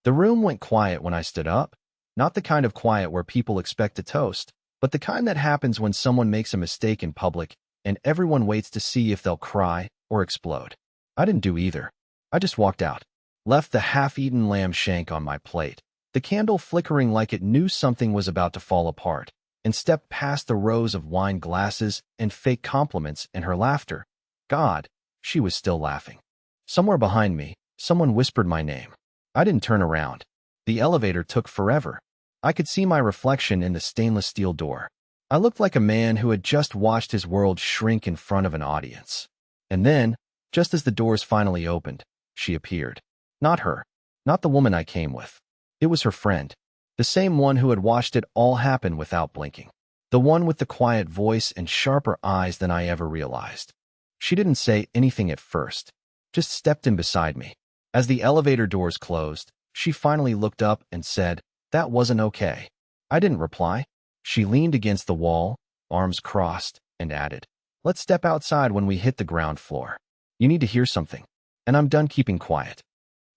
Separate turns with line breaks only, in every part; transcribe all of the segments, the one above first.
The room went quiet when I stood up, not the kind of quiet where people expect a toast, but the kind that happens when someone makes a mistake in public and everyone waits to see if they'll cry or explode. I didn't do either. I just walked out, left the half-eaten lamb shank on my plate, the candle flickering like it knew something was about to fall apart, and stepped past the rows of wine glasses and fake compliments and her laughter. God, she was still laughing. Somewhere behind me, someone whispered my name. I didn't turn around. The elevator took forever. I could see my reflection in the stainless steel door. I looked like a man who had just watched his world shrink in front of an audience. And then, just as the doors finally opened, she appeared. Not her. Not the woman I came with. It was her friend. The same one who had watched it all happen without blinking. The one with the quiet voice and sharper eyes than I ever realized. She didn't say anything at first, just stepped in beside me. As the elevator doors closed, she finally looked up and said, "That wasn't okay." I didn't reply. She leaned against the wall, arms crossed, and added, "Let's step outside when we hit the ground floor. You need to hear something, and I'm done keeping quiet."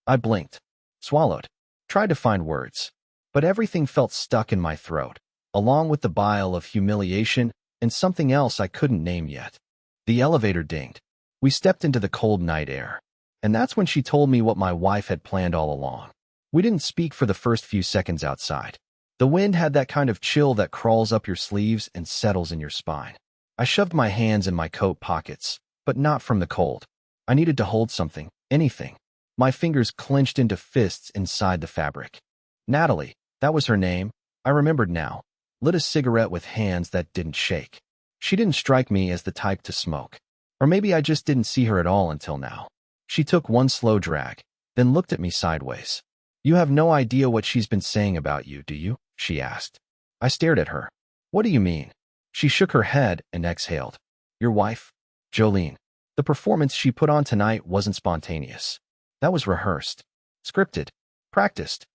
I blinked, swallowed, tried to find words, but everything felt stuck in my throat, along with the bile of humiliation and something else I couldn't name yet. The elevator dinged. We stepped into the cold night air, and that's when she told me what my wife had planned all along. We didn't speak for the first few seconds outside. The wind had that kind of chill that crawls up your sleeves and settles in your spine. I shoved my hands in my coat pockets, but not from the cold. I needed to hold something, anything. My fingers clenched into fists inside the fabric. Natalie, that was her name, I remembered now, lit a cigarette with hands that didn't shake. She didn't strike me as the type to smoke. Or maybe I just didn't see her at all until now. She took one slow drag, then looked at me sideways. "You have no idea what she's been saying about you, do you?" she asked. I stared at her. "What do you mean?" She shook her head and exhaled. "Your wife, Jolene. The performance she put on tonight wasn't spontaneous. That was rehearsed, scripted, practiced."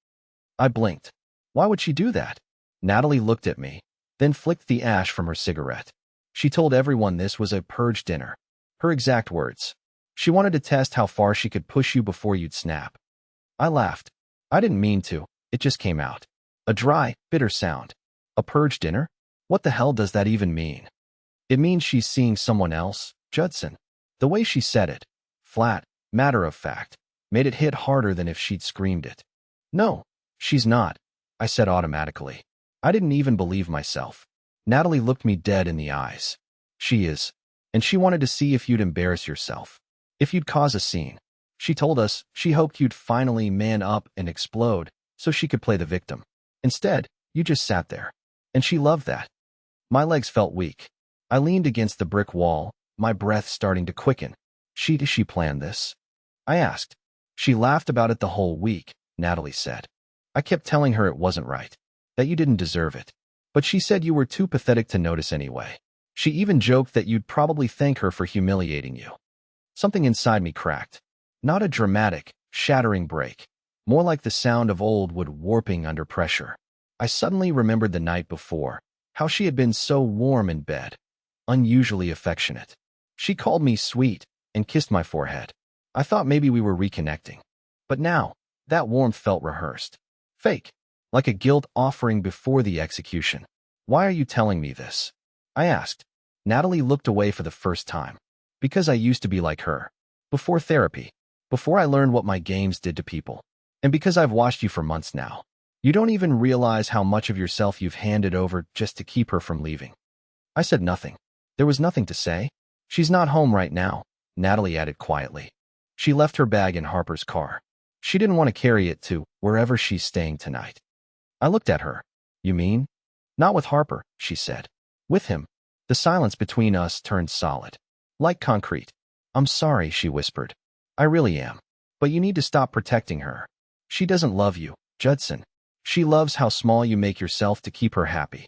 I blinked. Why would she do that? Natalie looked at me, then flicked the ash from her cigarette. She told everyone this was a purge dinner. Her exact words. She wanted to test how far she could push you before you'd snap. I laughed. I didn't mean to. It just came out. A dry, bitter sound. A purge dinner? What the hell does that even mean? It means she's seeing someone else, Judson. The way she said it, flat, matter of fact, made it hit harder than if she'd screamed it. "No, she's not," I said automatically. I didn't even believe myself. Natalie looked me dead in the eyes. "She is. And she wanted to see if you'd embarrass yourself. If you'd cause a scene. She told us she hoped you'd finally man up and explode so she could play the victim. Instead, you just sat there. And she loved that." My legs felt weak. I leaned against the brick wall, my breath starting to quicken. Does she plan this?" I asked. "She laughed about it the whole week," Natalie said. "I kept telling her it wasn't right, that you didn't deserve it. But she said you were too pathetic to notice anyway. She even joked that you'd probably thank her for humiliating you." Something inside me cracked. Not a dramatic, shattering break. More like the sound of old wood warping under pressure. I suddenly remembered the night before, how she had been so warm in bed, unusually affectionate. She called me sweet and kissed my forehead. I thought maybe we were reconnecting. But now, that warmth felt rehearsed. Fake. Like a guilt offering before the execution. "Why are you telling me this?" I asked. Natalie looked away for the first time. "Because I used to be like her. Before therapy. Before I learned what my games did to people. And because I've watched you for months now. You don't even realize how much of yourself you've handed over just to keep her from leaving." I said nothing. There was nothing to say. "She's not home right now," Natalie added quietly. "She left her bag in Harper's car. She didn't want to carry it to wherever she's staying tonight." I looked at her. "You mean?" "Not with Harper," she said. "With him." The silence between us turned solid. Like concrete. "I'm sorry," she whispered. "I really am. But you need to stop protecting her. She doesn't love you, Judson. She loves how small you make yourself to keep her happy."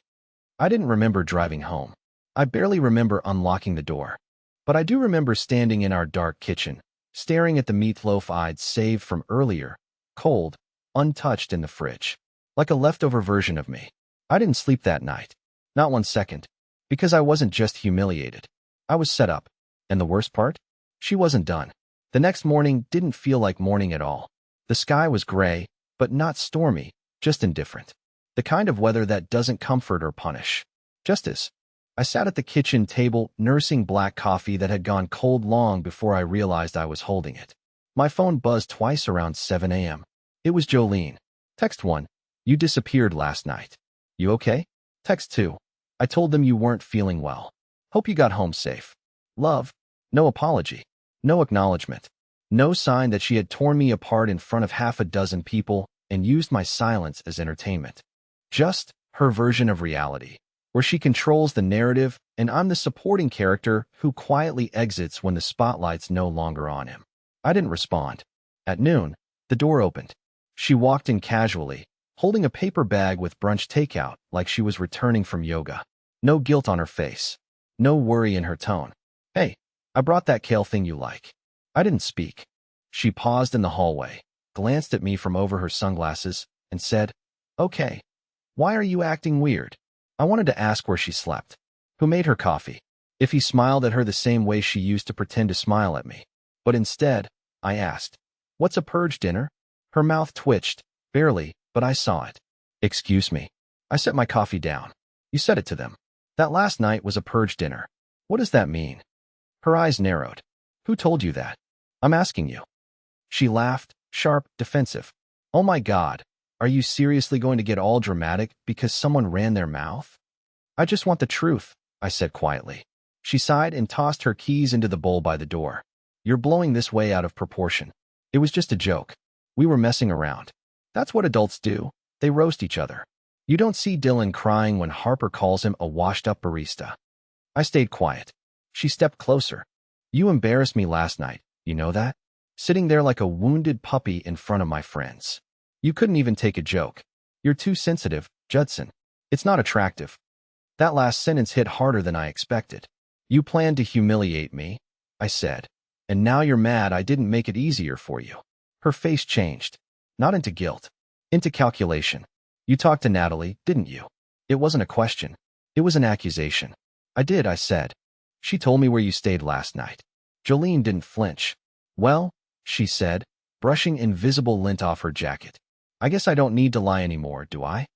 I didn't remember driving home. I barely remember unlocking the door. But I do remember standing in our dark kitchen, staring at the meatloaf I'd saved from earlier, cold, untouched in the fridge. Like a leftover version of me. I didn't sleep that night. Not 1 second. Because I wasn't just humiliated. I was set up. And the worst part? She wasn't done. The next morning didn't feel like morning at all. The sky was gray, but not stormy, just indifferent. The kind of weather that doesn't comfort or punish. Just as I sat at the kitchen table, nursing black coffee that had gone cold long before I realized I was holding it. My phone buzzed twice around 7 a.m. It was Jolene. Text 1. You disappeared last night. You okay? Text 2. I told them you weren't feeling well. Hope you got home safe. Love. No apology. No acknowledgement. No sign that she had torn me apart in front of half a dozen people and used my silence as entertainment. Just her version of reality, where she controls the narrative and I'm the supporting character who quietly exits when the spotlight's no longer on him. I didn't respond. At noon, the door opened. She walked in casually, holding a paper bag with brunch takeout like she was returning from yoga. No guilt on her face. No worry in her tone. Hey, I brought that kale thing you like. I didn't speak. She paused in the hallway, glanced at me from over her sunglasses, and said, Okay. Why are you acting weird? I wanted to ask where she slept. Who made her coffee? If he smiled at her the same way she used to pretend to smile at me. But instead, I asked, What's a purge dinner? Her mouth twitched, barely, but I saw it. Excuse me. I set my coffee down. You said it to them. That last night was a purge dinner. What does that mean? Her eyes narrowed. Who told you that? I'm asking you. She laughed, sharp, defensive. Oh my God, are you seriously going to get all dramatic because someone ran their mouth? I just want the truth, I said quietly. She sighed and tossed her keys into the bowl by the door. You're blowing this way out of proportion. It was just a joke. We were messing around. That's what adults do. They roast each other. You don't see Dylan crying when Harper calls him a washed-up barista. I stayed quiet. She stepped closer. You embarrassed me last night, you know that? Sitting there like a wounded puppy in front of my friends. You couldn't even take a joke. You're too sensitive, Judson. It's not attractive. That last sentence hit harder than I expected. You planned to humiliate me, I said. And now you're mad I didn't make it easier for you. Her face changed. Not into guilt. Into calculation. You talked to Natalie, didn't you? It wasn't a question. It was an accusation. I did, I said. She told me where you stayed last night. Jolene didn't flinch. Well, she said, brushing invisible lint off her jacket. I guess I don't need to lie anymore, do I?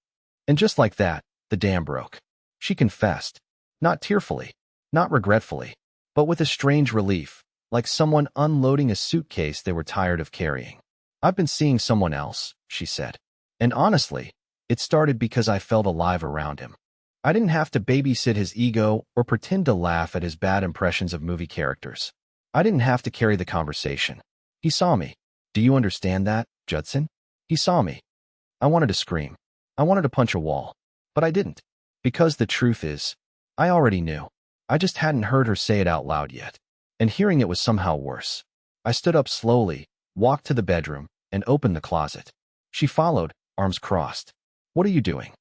And just like that, the dam broke. She confessed. Not tearfully, not regretfully, but with a strange relief, like someone unloading a suitcase they were tired of carrying. I've been seeing someone else, she said. And honestly, it started because I felt alive around him. I didn't have to babysit his ego or pretend to laugh at his bad impressions of movie characters. I didn't have to carry the conversation. He saw me. Do you understand that, Judson? He saw me. I wanted to scream. I wanted to punch a wall. But I didn't. Because the truth is, I already knew. I just hadn't heard her say it out loud yet. And hearing it was somehow worse. I stood up slowly, walked to the bedroom, and opened the closet. She followed, arms crossed. What are you doing?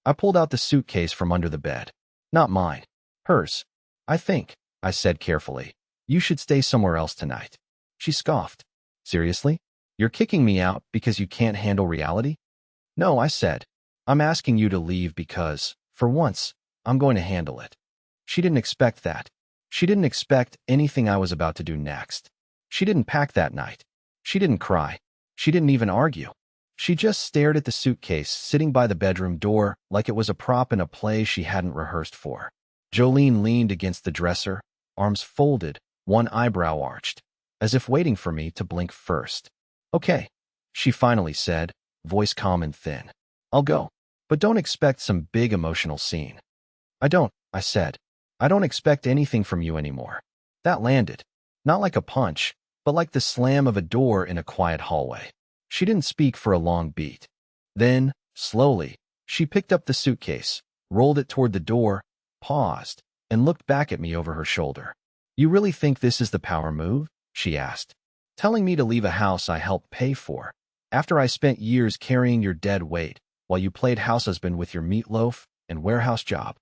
I pulled out the suitcase from under the bed. Not mine. Hers. I think, I said carefully, you should stay somewhere else tonight. She scoffed. Seriously? You're kicking me out because you can't handle reality? No, I said. I'm asking you to leave because, for once, I'm going to handle it. She didn't expect that. She didn't expect anything I was about to do next. She didn't pack that night. She didn't cry. She didn't even argue. She just stared at the suitcase sitting by the bedroom door like it was a prop in a play she hadn't rehearsed for. Jolene leaned against the dresser, arms folded, one eyebrow arched, as if waiting for me to blink first. Okay, she finally said, voice calm and thin. I'll go. But don't expect some big emotional scene. I said. I don't expect anything from you anymore. That landed. Not like a punch, but like the slam of a door in a quiet hallway. She didn't speak for a long beat. Then, slowly, she picked up the suitcase, rolled it toward the door, paused, and looked back at me over her shoulder. You really think this is the power move? She asked. Telling me to leave a house I helped pay for, after I spent years carrying your dead weight, while you played house husband with your meatloaf and warehouse job.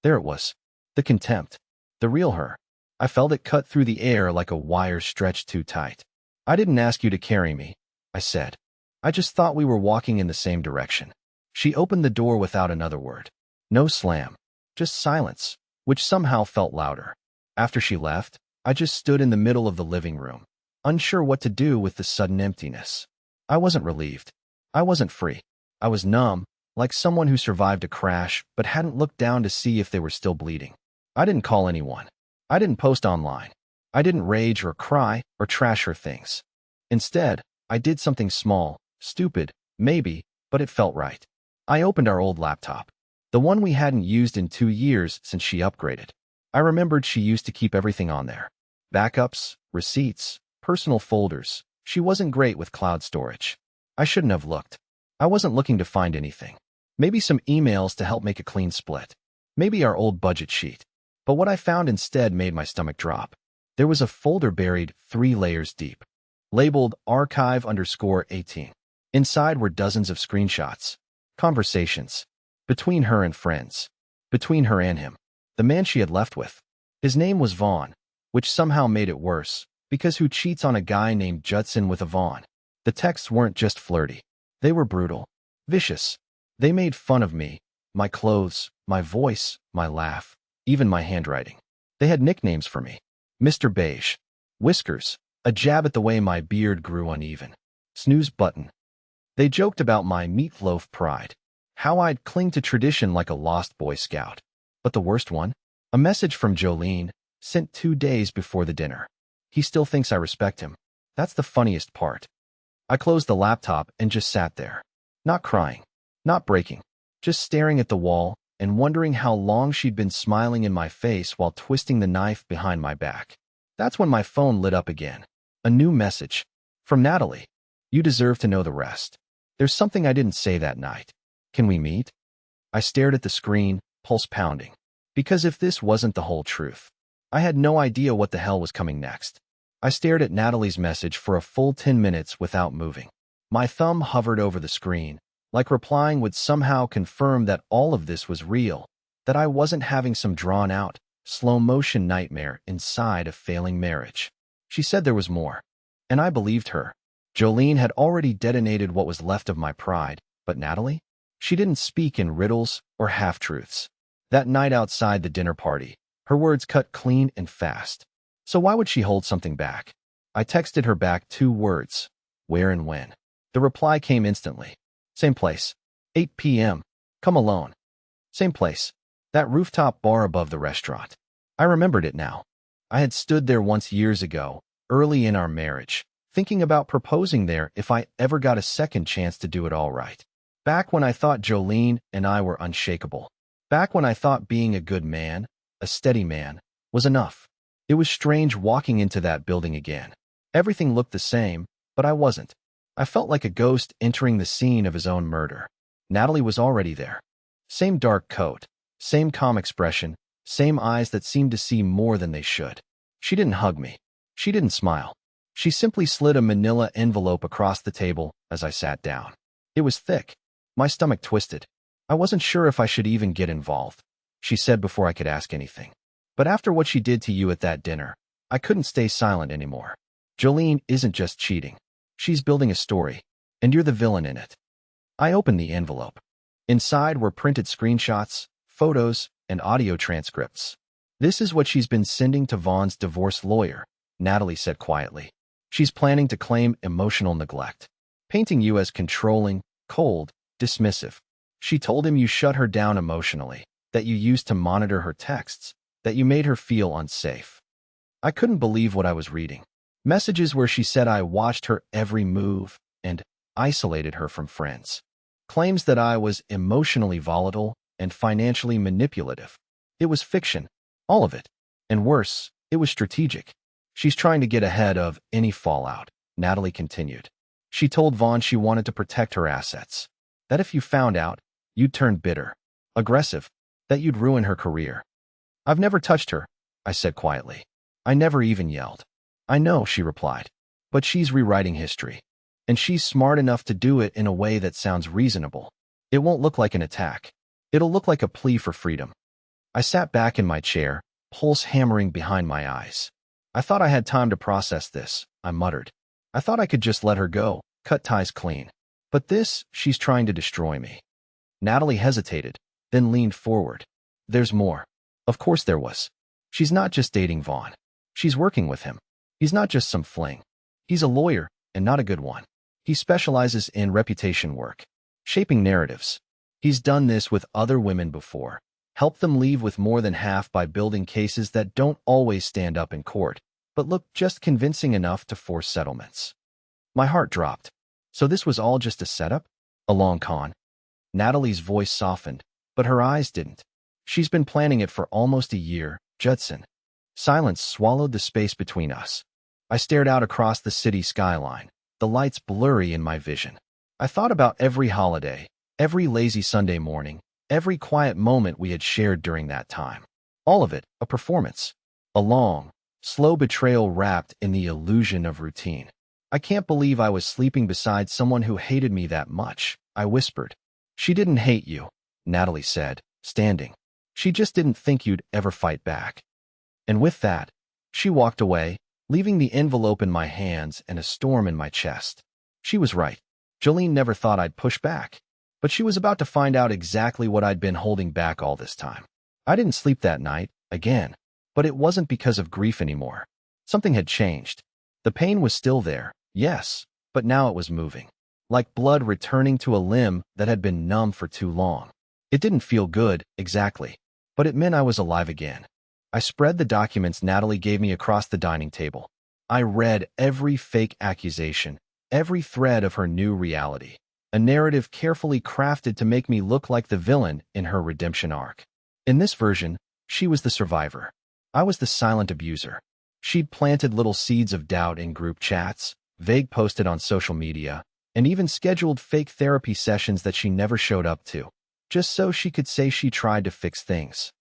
There it was. The contempt. The real her. I felt it cut through the air like a wire stretched too tight. I didn't ask you to carry me, I said. I just thought we were walking in the same direction. She opened the door without another word. No slam. Just silence, which somehow felt louder. After she left, I just stood in the middle of the living room, unsure what to do with the sudden emptiness. I wasn't relieved. I wasn't free. I was numb, like someone who survived a crash but hadn't looked down to see if they were still bleeding. I didn't call anyone. I didn't post online. I didn't rage or cry or trash her things. Instead, I did something small, stupid, maybe, but it felt right. I opened our old laptop, the one we hadn't used in 2 years since she upgraded. I remembered she used to keep everything on there. Backups, receipts, personal folders. She wasn't great with cloud storage. I shouldn't have looked. I wasn't looking to find anything. Maybe some emails to help make a clean split. Maybe our old budget sheet. But what I found instead made my stomach drop. There was a folder buried 3 layers deep, labeled archive_18. Inside were dozens of screenshots, conversations, between her and friends, between her and him, the man she had left with. His name was Vaughn, which somehow made it worse, because who cheats on a guy named Judson with a Vaughn? The texts weren't just flirty. They were brutal, vicious. They made fun of me, my clothes, my voice, my laugh, even my handwriting. They had nicknames for me. Mr. Beige, Whiskers, a jab at the way my beard grew uneven, Snooze Button. They joked about my meatloaf pride, how I'd cling to tradition like a lost Boy Scout. But the worst one? A message from Jolene, sent 2 days before the dinner. He still thinks I respect him. That's the funniest part. I closed the laptop and just sat there. Not crying, not breaking, just staring at the wall and wondering how long she'd been smiling in my face while twisting the knife behind my back. That's when my phone lit up again. A new message. From Natalie. You deserve to know the rest. There's something I didn't say that night. Can we meet? I stared at the screen, pulse pounding. Because if this wasn't the whole truth, I had no idea what the hell was coming next. I stared at Natalie's message for a full 10 minutes without moving. My thumb hovered over the screen, like replying would somehow confirm that all of this was real, that I wasn't having some drawn-out, slow-motion nightmare inside a failing marriage. She said there was more, and I believed her. Jolene had already detonated what was left of my pride, but Natalie? She didn't speak in riddles or half-truths. That night outside the dinner party, her words cut clean and fast. So why would she hold something back? I texted her back 2 words, where and when. The reply came instantly. Same place. 8 p.m. Come alone. Same place. That rooftop bar above the restaurant. I remembered it now. I had stood there once years ago, early in our marriage, thinking about proposing there if I ever got a second chance to do it all right. Back when I thought Jolene and I were unshakable. Back when I thought being a good man, a steady man, was enough. It was strange walking into that building again. Everything looked the same, but I wasn't. I felt like a ghost entering the scene of his own murder. Natalie was already there. Same dark coat, same calm expression, same eyes that seemed to see more than they should. She didn't hug me. She didn't smile. She simply slid a manila envelope across the table as I sat down. It was thick. My stomach twisted. I wasn't sure if I should even get involved, she said before I could ask anything. But after what she did to you at that dinner, I couldn't stay silent anymore. Jolene isn't just cheating. She's building a story, and you're the villain in it. I opened the envelope. Inside were printed screenshots, photos, and audio transcripts. This is what she's been sending to Vaughn's divorce lawyer, Natalie said quietly. She's planning to claim emotional neglect, painting you as controlling, cold, dismissive. She told him you shut her down emotionally, that you used to monitor her texts, that you made her feel unsafe. I couldn't believe what I was reading. Messages where she said I watched her every move and isolated her from friends. Claims that I was emotionally volatile and financially manipulative. It was fiction, all of it. And worse, it was strategic. She's trying to get ahead of any fallout, Natalie continued. She told Vaughn she wanted to protect her assets, that if you found out, you'd turn bitter, aggressive, that you'd ruin her career. I've never touched her, I said quietly. I never even yelled. I know, she replied, but she's rewriting history. And she's smart enough to do it in a way that sounds reasonable. It won't look like an attack. It'll look like a plea for freedom. I sat back in my chair, pulse hammering behind my eyes. I thought I had time to process this, I muttered. I thought I could just let her go, cut ties clean. But this, she's trying to destroy me. Natalie hesitated, then leaned forward. There's more. Of course there was. She's not just dating Vaughn. She's working with him. He's not just some fling. He's a lawyer, and not a good one. He specializes in reputation work, shaping narratives. He's done this with other women before, helped them leave with more than half by building cases that don't always stand up in court, but look just convincing enough to force settlements. My heart dropped. So this was all just a setup? A long con? Natalie's voice softened, but her eyes didn't. She's been planning it for almost a year, Judson. Silence swallowed the space between us. I stared out across the city skyline, the lights blurry in my vision. I thought about every holiday, every lazy Sunday morning, every quiet moment we had shared during that time. All of it, a performance. A long, slow betrayal wrapped in the illusion of routine. I can't believe I was sleeping beside someone who hated me that much, I whispered. She didn't hate you, Natalie said, standing. She just didn't think you'd ever fight back. And with that, she walked away, leaving the envelope in my hands and a storm in my chest. She was right. Jolene never thought I'd push back. But she was about to find out exactly what I'd been holding back all this time. I didn't sleep that night, again. But it wasn't because of grief anymore. Something had changed. The pain was still there, yes, but now it was moving. Like blood returning to a limb that had been numb for too long. It didn't feel good, exactly. But it meant I was alive again. I spread the documents Natalie gave me across the dining table. I read every fake accusation, every thread of her new reality. A narrative carefully crafted to make me look like the villain in her redemption arc. In this version, she was the survivor. I was the silent abuser. She'd planted little seeds of doubt in group chats, vague posted on social media, and even scheduled fake therapy sessions that she never showed up to, just so she could say she tried to fix things.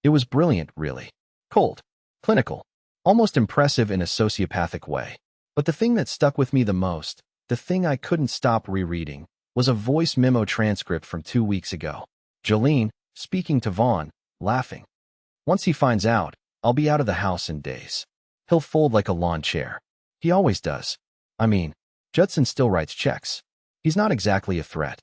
It was brilliant, really. Cold, clinical, almost impressive in a sociopathic way. But the thing that stuck with me the most, the thing I couldn't stop rereading, was a voice memo transcript from 2 weeks ago. Jolene, speaking to Vaughn, laughing. Once he finds out, I'll be out of the house in days. He'll fold like a lawn chair. He always does. I mean, Judson still writes checks. He's not exactly a threat.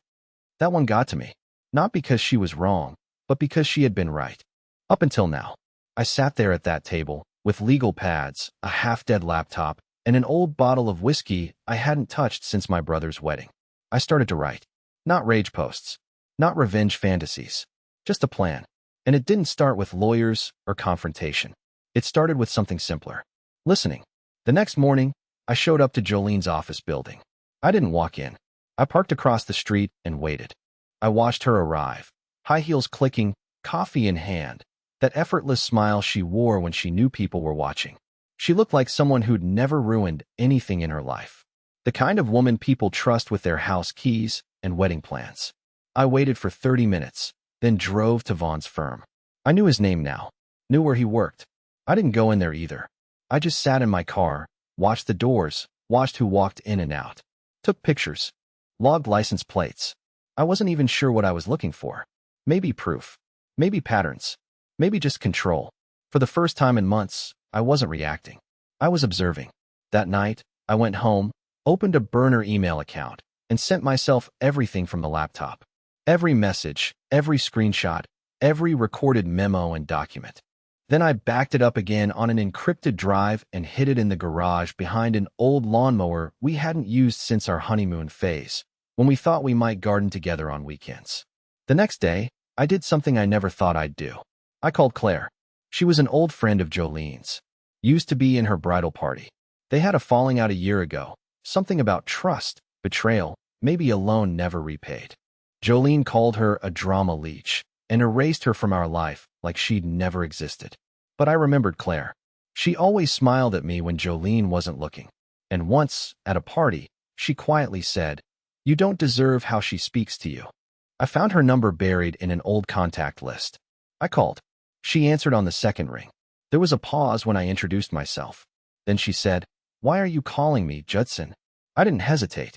That one got to me. Not because she was wrong, but because she had been right. Up until now. I sat there at that table, with legal pads, a half-dead laptop, and an old bottle of whiskey I hadn't touched since my brother's wedding. I started to write. Not rage posts. Not revenge fantasies. Just a plan. And it didn't start with lawyers or confrontation. It started with something simpler. Listening. The next morning, I showed up to Jolene's office building. I didn't walk in. I parked across the street and waited. I watched her arrive. High heels clicking, coffee in hand. That effortless smile she wore when she knew people were watching. She looked like someone who'd never ruined anything in her life. The kind of woman people trust with their house keys and wedding plans. I waited for 30 minutes, then drove to Vaughn's firm. I knew his name now, knew where he worked. I didn't go in there either. I just sat in my car, watched the doors, watched who walked in and out. Took pictures, logged license plates. I wasn't even sure what I was looking for. Maybe proof, maybe patterns. Maybe just control. For the first time in months, I wasn't reacting. I was observing. That night, I went home, opened a burner email account, and sent myself everything from the laptop. Every message, every screenshot, every recorded memo and document. Then I backed it up again on an encrypted drive and hid it in the garage behind an old lawnmower we hadn't used since our honeymoon phase, when we thought we might garden together on weekends. The next day, I did something I never thought I'd do. I called Claire. She was an old friend of Jolene's. Used to be in her bridal party. They had a falling out a year ago. Something about trust, betrayal, maybe a loan never repaid. Jolene called her a drama leech and erased her from our life like she'd never existed. But I remembered Claire. She always smiled at me when Jolene wasn't looking. And once, at a party, she quietly said, "You don't deserve how she speaks to you." I found her number buried in an old contact list. I called. She answered on the second ring. There was a pause when I introduced myself. Then she said, "Why are you calling me, Judson?" I didn't hesitate.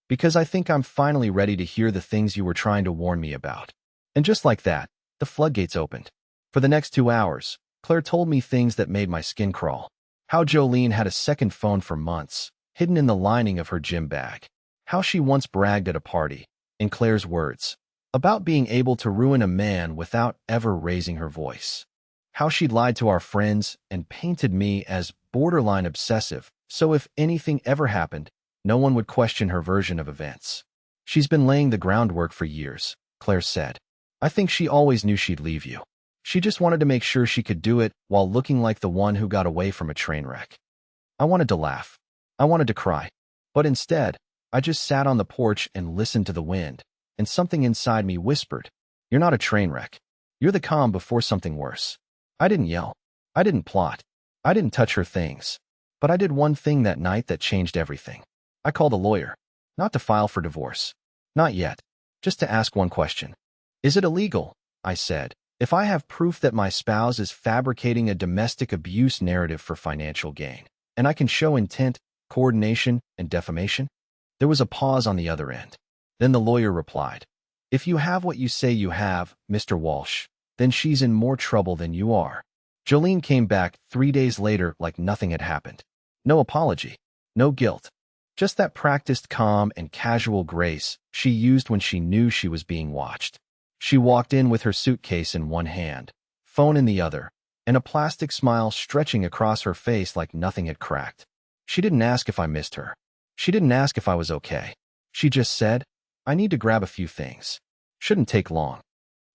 "Because I think I'm finally ready to hear the things you were trying to warn me about." And just like that, the floodgates opened. For the next 2 hours, Claire told me things that made my skin crawl. How Jolene had a second phone for months, hidden in the lining of her gym bag. How she once bragged at a party, in Claire's words, about being able to ruin a man without ever raising her voice. How she'd lied to our friends and painted me as borderline obsessive, so if anything ever happened, No one would question her version of events. She's been laying the groundwork for years, Claire said. I think she always knew she'd leave you. She just wanted to make sure she could do it while looking like the one who got away from a train wreck. I wanted to laugh. I wanted to cry. But instead, I just sat on the porch and listened to the wind, and something inside me whispered, "You're not a train wreck. You're the calm before something worse." I didn't yell. I didn't plot. I didn't touch her things. But I did one thing that night that changed everything. I called a lawyer. Not to file for divorce. Not yet. Just to ask one question. Is it illegal, I said, if I have proof that my spouse is fabricating a domestic abuse narrative for financial gain, and I can show intent, coordination, and defamation? There was a pause on the other end. Then the lawyer replied, "If you have what you say you have, Mr. Walsh, then she's in more trouble than you are." Jolene came back 3 days later like nothing had happened. No apology. No guilt. Just that practiced calm and casual grace she used when she knew she was being watched. She walked in with her suitcase in one hand, phone in the other, and a plastic smile stretching across her face like nothing had cracked. She didn't ask if I missed her. She didn't ask if I was okay. She just said, "I need to grab a few things. Shouldn't take long."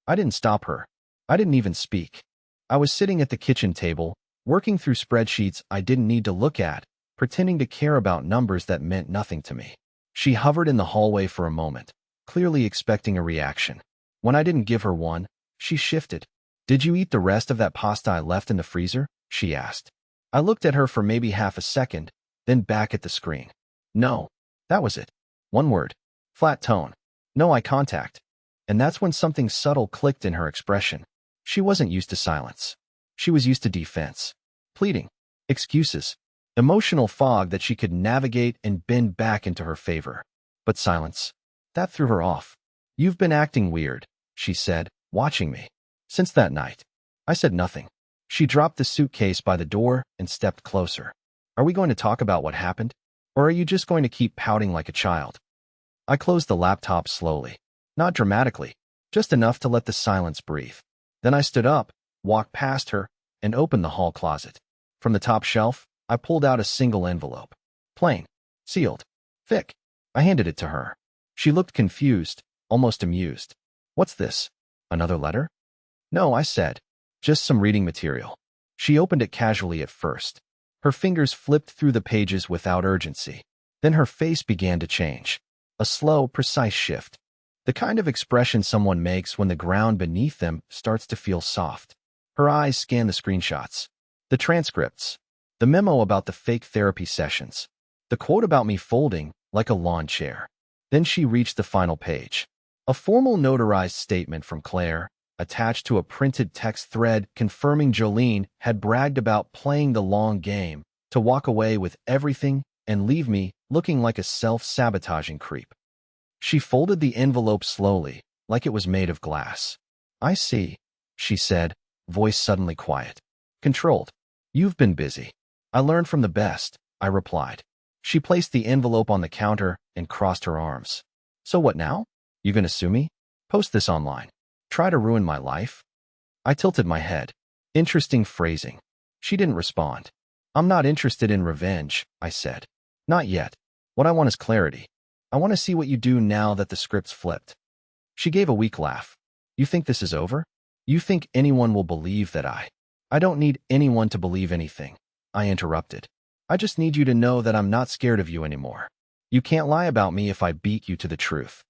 I didn't stop her. I didn't even speak. I was sitting at the kitchen table, working through spreadsheets I didn't need to look at, pretending to care about numbers that meant nothing to me. She hovered in the hallway for a moment, clearly expecting a reaction. When I didn't give her one, she shifted. "Did you eat the rest of that pasta I left in the freezer?" she asked. I looked at her for maybe half a second, then back at the screen. "No." That was it. One word. Flat tone. No eye contact. And that's when something subtle clicked in her expression. She wasn't used to silence. She was used to defense. Pleading. Excuses. Emotional fog that she could navigate and bend back into her favor. But silence. That threw her off. "You've been acting weird," she said, watching me. "Since that night." I said nothing. She dropped the suitcase by the door and stepped closer. "Are we going to talk about what happened? Or are you just going to keep pouting like a child?" I closed the laptop slowly. Not dramatically, just enough to let the silence breathe. Then I stood up, walked past her, and opened the hall closet. From the top shelf, I pulled out a single envelope. Plain. Sealed. Thick. I handed it to her. She looked confused, almost amused. "What's this? Another letter?" "No," I said. "Just some reading material." She opened it casually at first. Her fingers flipped through the pages without urgency. Then her face began to change. A slow, precise shift. The kind of expression someone makes when the ground beneath them starts to feel soft. Her eyes scanned the screenshots, the transcripts, the memo about the fake therapy sessions, the quote about me folding like a lawn chair. Then she reached the final page. A formal notarized statement from Claire, attached to a printed text thread confirming Jolene had bragged about playing the long game to walk away with everything and leave me looking like a self-sabotaging creep. She folded the envelope slowly, like it was made of glass. "I see," she said, voice suddenly quiet. Controlled. "You've been busy." "I learned from the best," I replied. She placed the envelope on the counter and crossed her arms. "So what now? You gonna sue me? Post this online? Try to ruin my life?" I tilted my head. Interesting phrasing. She didn't respond. "I'm not interested in revenge," I said. "Not yet. What I want is clarity. I want to see what you do now that the script's flipped." She gave a weak laugh. "You think this is over? You think anyone will believe that I don't need anyone to believe anything," I interrupted. "I just need you to know that I'm not scared of you anymore. You can't lie about me if I beat you to the truth."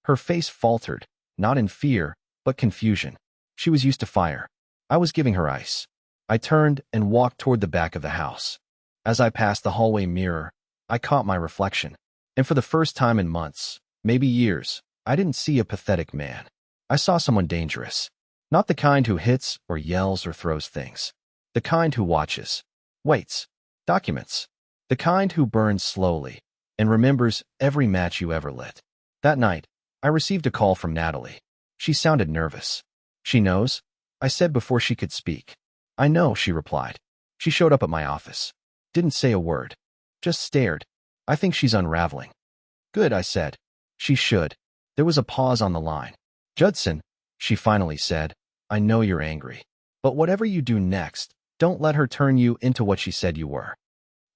Her face faltered, not in fear, but confusion. She was used to fire. I was giving her ice. I turned and walked toward the back of the house. As I passed the hallway mirror, I caught my reflection. And for the first time in months, maybe years, I didn't see a pathetic man. I saw someone dangerous. Not the kind who hits or yells or throws things. The kind who watches, waits, documents. The kind who burns slowly and remembers every match you ever lit. That night, I received a call from Natalie. She sounded nervous. "She knows?" I said before she could speak. "I know," she replied. She showed up at my office. Didn't say a word. Just stared. "I think she's unraveling." "Good," I said. "She should." There was a pause on the line. "Judson," she finally said, "I know you're angry. But whatever you do next, don't let her turn you into what she said you were."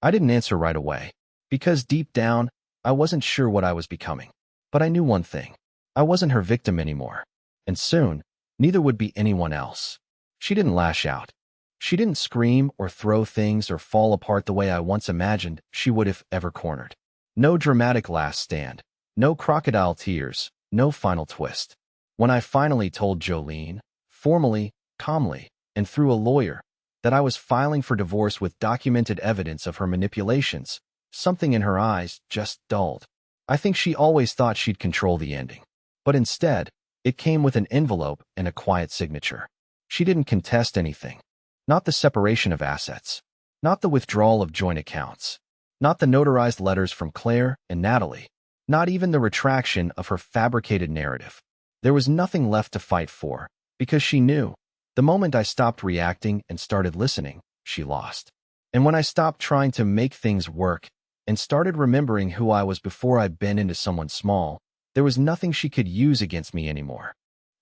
I didn't answer right away, because deep down, I wasn't sure what I was becoming. But I knew one thing. I wasn't her victim anymore. And soon, neither would be anyone else. She didn't lash out. She didn't scream or throw things or fall apart the way I once imagined she would if ever cornered. No dramatic last stand. No crocodile tears. No final twist. When I finally told Jolene, formally, calmly, and through a lawyer, that I was filing for divorce with documented evidence of her manipulations, something in her eyes just dulled. I think she always thought she'd control the ending. But instead, it came with an envelope and a quiet signature. She didn't contest anything. Not the separation of assets. Not the withdrawal of joint accounts. Not the notarized letters from Claire and Natalie. Not even the retraction of her fabricated narrative. There was nothing left to fight for, because she knew. The moment I stopped reacting and started listening, she lost. And when I stopped trying to make things work and started remembering who I was before I bent into someone small, there was nothing she could use against me anymore.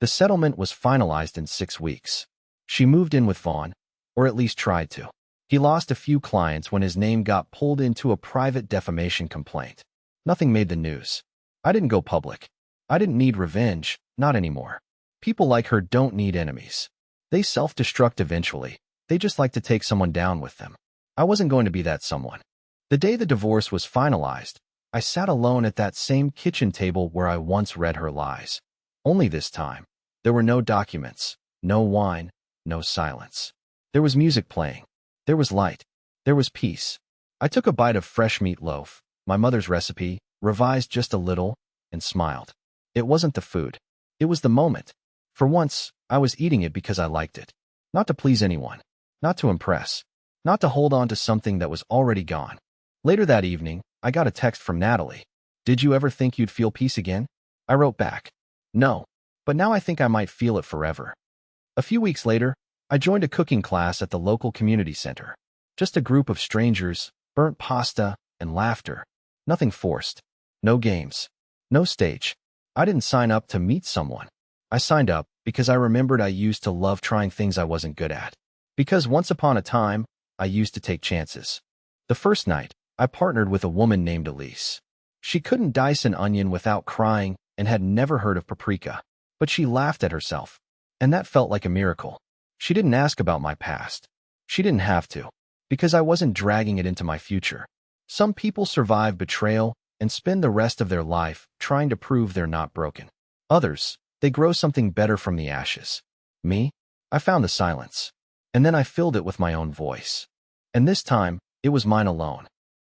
The settlement was finalized in 6 weeks. She moved in with Vaughn, or at least tried to. He lost a few clients when his name got pulled into a private defamation complaint. Nothing made the news. I didn't go public. I didn't need revenge, not anymore. People like her don't need enemies. They self-destruct eventually. They just like to take someone down with them. I wasn't going to be that someone. The day the divorce was finalized, I sat alone at that same kitchen table where I once read her lies. Only this time, there were no documents, no wine, no silence. There was music playing. There was light. There was peace. I took a bite of fresh meatloaf, my mother's recipe, revised just a little, and smiled. It wasn't the food. It was the moment. For once, I was eating it because I liked it. Not to please anyone. Not to impress. Not to hold on to something that was already gone. Later that evening, I got a text from Natalie. "Did you ever think you'd feel peace again?" I wrote back, "No, but now I think I might feel it forever." A few weeks later, I joined a cooking class at the local community center. Just a group of strangers, burnt pasta, and laughter. Nothing forced. No games. No stage. I didn't sign up to meet someone. I signed up because I remembered I used to love trying things I wasn't good at. Because once upon a time, I used to take chances. The first night, I partnered with a woman named Elise. She couldn't dice an onion without crying and had never heard of paprika, but she laughed at herself, and that felt like a miracle. She didn't ask about my past. She didn't have to, because I wasn't dragging it into my future. Some people survive betrayal and spend the rest of their life trying to prove they're not broken. Others, they grow something better from the ashes. Me? I found the silence. And then I filled it with my own voice. And this time, it was mine alone.